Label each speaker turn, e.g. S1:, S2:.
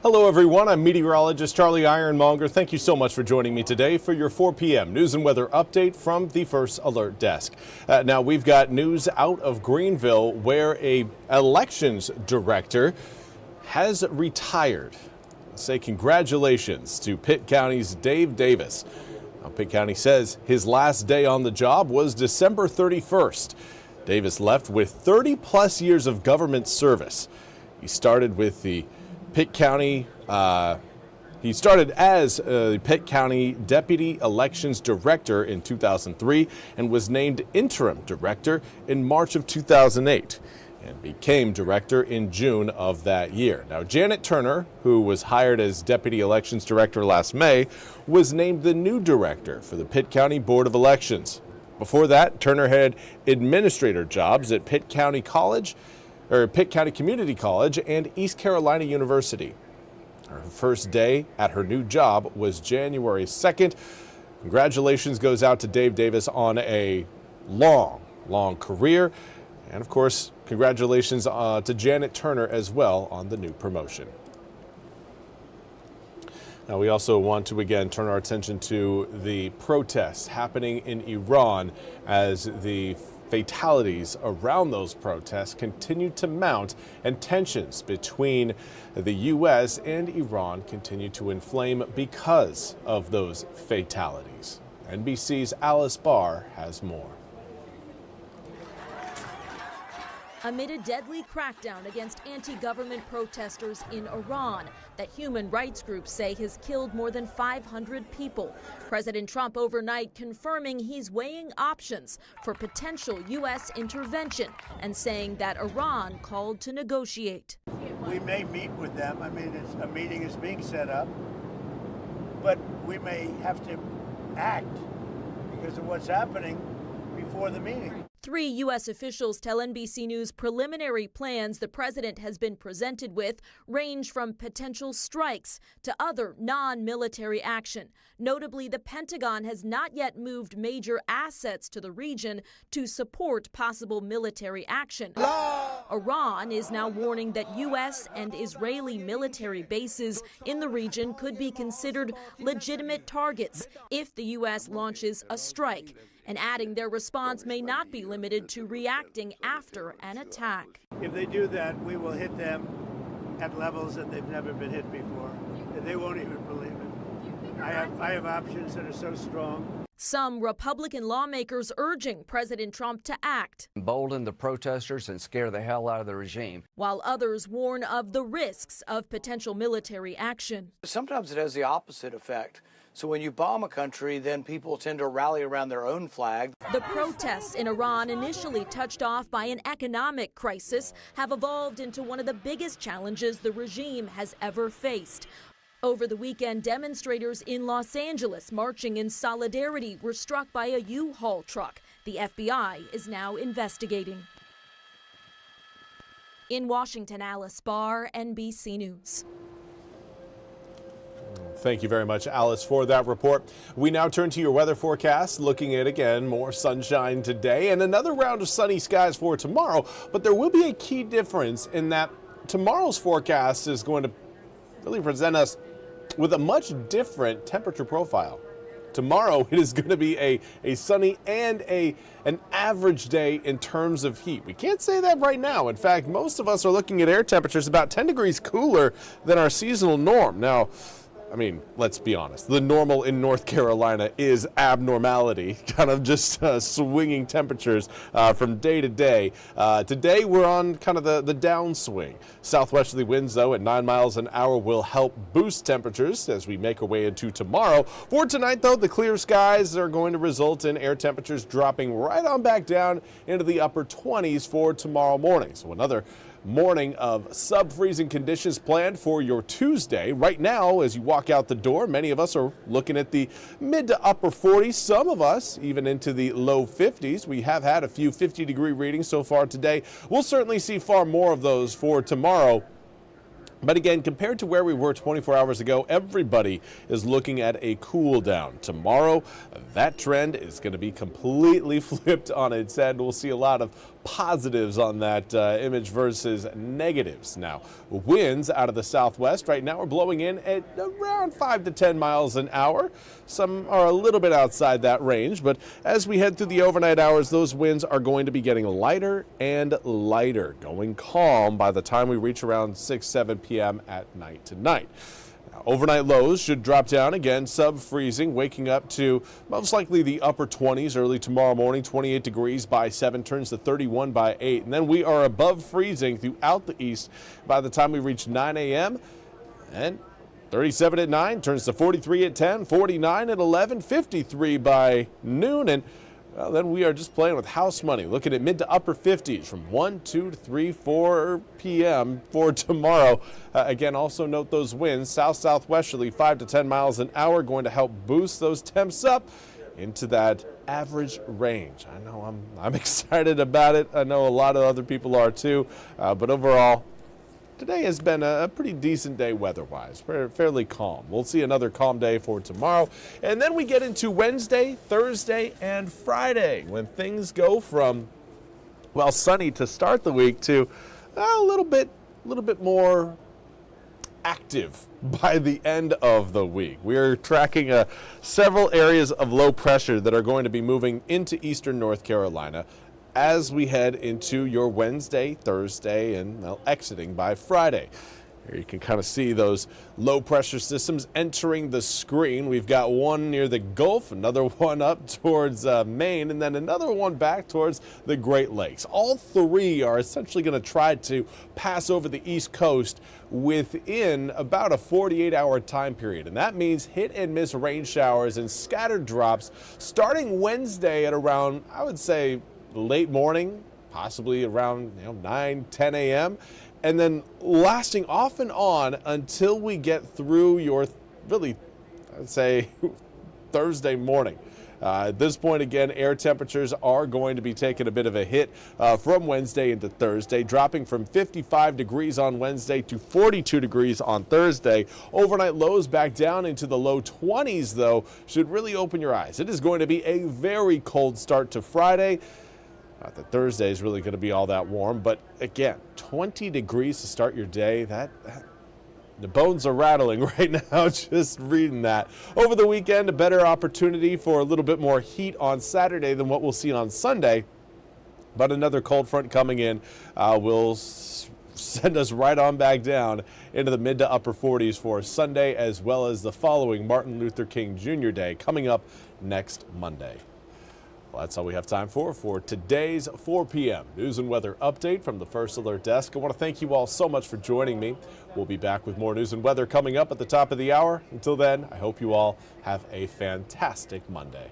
S1: Hello everyone, I'm Meteorologist Charlie Ironmonger. Thank you so much for joining me today for your 4 p.m. news and weather update from the First Alert Desk. Now we've got news out of Greenville where a elections director has retired. Say congratulations to Pitt County's Dave Davis. Now, Pitt County says his last day on the job was December 31st. Davis left with 30 plus years of government service. He started with the Pitt County, he started as the Pitt County Deputy Elections Director in 2003 and was named Interim Director in March of 2008 and became Director in June of that year. Now, Janet Turner, who was hired as Deputy Elections Director last May, was named the new Director for the Pitt County Board of Elections. Before that, Turner had administrator jobs at Pitt County Community College and East Carolina University. Her first day at her new job was January 2nd. Congratulations goes out to Dave Davis on a long career. And of course, congratulations to Janet Turner as well on the new promotion. Now, we also want to again turn our attention to the protests happening in Iran as the fatalities around those protests continue to mount and tensions between the U.S. and Iran continue to inflame because of those fatalities. NBC's Alice Barr has more.
S2: Amid a deadly crackdown against anti-government protesters in Iran that human rights groups say has killed more than 500 people, President Trump overnight confirming he's weighing options for potential U.S. intervention and saying that Iran called to negotiate.
S3: We may meet with them. I mean, a meeting is being set up, but we may have to act because of what's happening before the meeting.
S2: 3 U.S. officials tell NBC News preliminary plans the president has been presented with range from potential strikes to other non-military action. Notably, the Pentagon has not yet moved major assets to the region to support possible military action. Iran is now warning that U.S. and Israeli military bases in the region could be considered legitimate targets if the U.S. launches a strike, and adding their response may not be limited to reacting after an attack.
S3: If they do that, we will hit them at levels that they've never been hit before. They won't even believe it. I have options that are so strong.
S2: Some Republican lawmakers urging President Trump to act,
S4: embolden the protesters and scare the hell out of the regime,
S2: while others warn of the risks of potential military action.
S5: Sometimes it has the opposite effect. So when you bomb a country, then people tend to rally around their own flag.
S2: The protests in Iran, initially touched off by an economic crisis, have evolved into one of the biggest challenges the regime has ever faced. Over the weekend, demonstrators in Los Angeles marching in solidarity were struck by a U-Haul truck. The FBI is now investigating. In Washington, Alice Barr, NBC News.
S1: Thank you very much, Alice, for that report. We now turn to your weather forecast, looking at, again, more sunshine today and another round of sunny skies for tomorrow. But there will be a key difference in that tomorrow's forecast is going to really present us with a much different temperature profile. Tomorrow, it is going to be a sunny and an average day in terms of heat. We can't say that right now. In fact, most of us are looking at air temperatures about 10 degrees cooler than our seasonal norm. Now, I mean, let's be honest. The normal in North Carolina is abnormality, kind of just swinging temperatures from day to day. Today, we're on kind of the downswing. Southwesterly winds, though, at 9 miles an hour will help boost temperatures as we make our way into tomorrow. For tonight, though, the clear skies are going to result in air temperatures dropping right on back down into the upper 20s for tomorrow morning. So another morning of sub-freezing conditions planned for your Tuesday. Right now, as you walk out the door, many of us are looking at the mid to upper 40s, some of us even into the low 50s. We have had a few 50-degree readings so far today. We'll certainly see far more of those for tomorrow. But again, compared to where we were 24 hours ago, everybody is looking at a cool down. Tomorrow, that trend is going to be completely flipped on its head. We'll see a lot of positives on that image versus negatives. Now, winds out of the southwest right now are blowing in at around 5 to 10 miles an hour. Some are a little bit outside that range, but as we head through the overnight hours, those winds are going to be getting lighter and lighter, going calm by the time we reach around 6, 7 p.m. at night tonight. Overnight lows should drop down again, sub-freezing, waking up to most likely the upper 20s early tomorrow morning. 28 degrees by 7, turns to 31 by 8. And then we are above freezing throughout the east by the time we reach 9 a.m. And 37 at 9, turns to 43 at 10, 49 at 11, 53 by noon. And well, then we are just playing with house money, looking at mid to upper 50s from 1, 2, 3, 4 p.m. for tomorrow. Again, also note those winds, south-southwesterly, 5 to 10 miles an hour, going to help boost those temps up into that average range. I know I'm excited about it. I know a lot of other people are too, but overall, today has been a pretty decent day weather-wise, fairly calm. We'll see another calm day for tomorrow. And then we get into Wednesday, Thursday, and Friday when things go from, well, sunny to start the week to a little bit more active by the end of the week. We are tracking several areas of low pressure that are going to be moving into eastern North Carolina as we head into your Wednesday, Thursday, and exiting by Friday. Here you can kind of see those low pressure systems entering the screen. We've got one near the Gulf, another one up towards Maine, and then another one back towards the Great Lakes. All three are essentially going to try to pass over the East Coast within about a 48-hour time period. And that means hit and miss rain showers and scattered drops starting Wednesday at around, I would say, late morning, possibly around 9, 10 a.m., and then lasting off and on until we get through your, really, I'd say, Thursday morning. At this point, again, air temperatures are going to be taking a bit of a hit from Wednesday into Thursday, dropping from 55 degrees on Wednesday to 42 degrees on Thursday. Overnight lows back down into the low 20s, though, should really open your eyes. It is going to be a very cold start to Friday. Not that Thursday is really going to be all that warm, but again, 20 degrees to start your day. The bones are rattling right now just reading that. Over the weekend, a better opportunity for a little bit more heat on Saturday than what we'll see on Sunday. But another cold front coming in will send us right on back down into the mid to upper 40s for Sunday, as well as the following Martin Luther King Jr. Day coming up next Monday. Well, that's all we have time for today's 4 p.m. news and weather update from the First Alert Desk. I want to thank you all so much for joining me. We'll be back with more news and weather coming up at the top of the hour. Until then, I hope you all have a fantastic Monday.